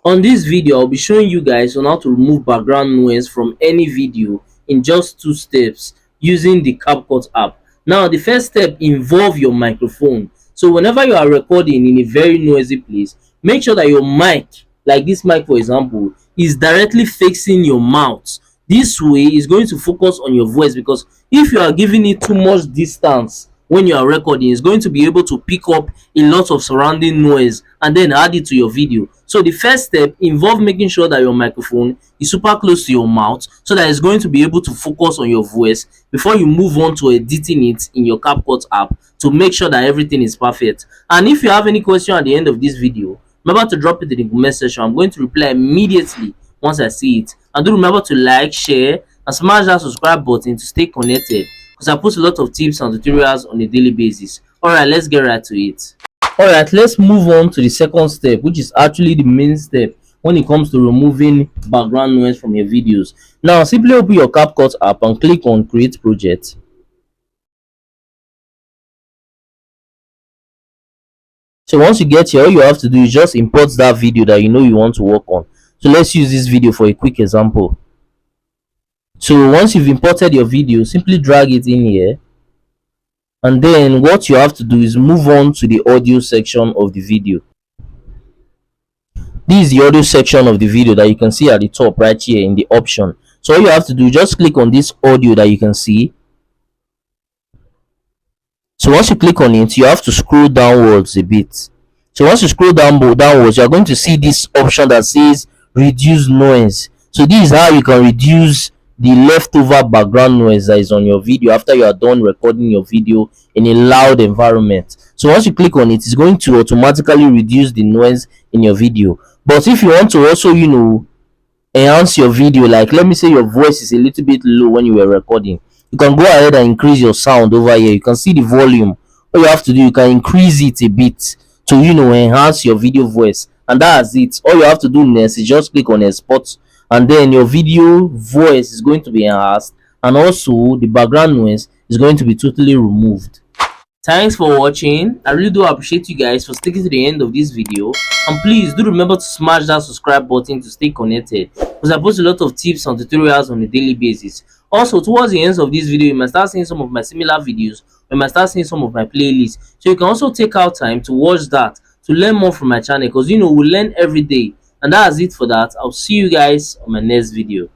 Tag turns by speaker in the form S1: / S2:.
S1: On this video, I'll be showing you guys on how to remove background noise from any video in just 2 steps using the Capcut app. Now, the first step involves your microphone. So whenever you are recording in a very noisy place, make sure that your mic, like this mic for example, is directly facing your mouth. This way is going to focus on your voice, because if you are giving it too much distance when you are recording, it's going to be able to pick up a lot of surrounding noise and then add it to your video. So the first step involves making sure that your microphone is super close to your mouth, so that it's going to be able to focus on your voice before you move on to editing it in your CapCut app to make sure that everything is perfect. And if you have any question at the end of this video, remember to drop it in the comment section. I'm going to reply immediately once I see it. And do remember to like, share, and smash that subscribe button to stay connected, because I post a lot of tips and tutorials on a daily basis. Alright, let's get right to it. Alright, let's move on to the second step, which is actually the main step when it comes to removing background noise from your videos. Now, simply open your CapCut app and click on Create Project. So once you get here, all you have to do is just import that video that you know you want to work on. So let's use this video for a quick example. So once you've imported your video, simply drag it in here, and then what you have to do is move on to the audio section of the video. This is the audio section of the video that you can see at the top right here in the option. So all you have to do is just click on this audio that you can see. So once you click on it, you have to scroll downwards a bit. So once you scroll downwards, you are going to see this option that says reduce noise. So this is how you can reduce the leftover background noise that is on your video after you are done recording your video in a loud environment. So once you click on it, it's going to automatically reduce the noise in your video. But if you want to also, enhance your video, like let me say your voice is a little bit low when you were recording, you can go ahead and increase your sound over here. You can see the volume. All you have to do, you can increase it a bit to enhance your video voice, and that's it. All you have to do next is just click on export, and then your video voice is going to be enhanced, and also the background noise is going to be totally removed. Thanks for watching. I really do appreciate you guys for sticking to the end of this video, and please do remember to smash that subscribe button to stay connected, because I post a lot of tips and tutorials on a daily basis. Also, towards the end of this video, you might start seeing some of my similar videos, or you might start seeing some of my playlists, so you can also take out time to watch that to learn more from my channel, because we learn every day. And that's it for that. I'll see you guys on my next video.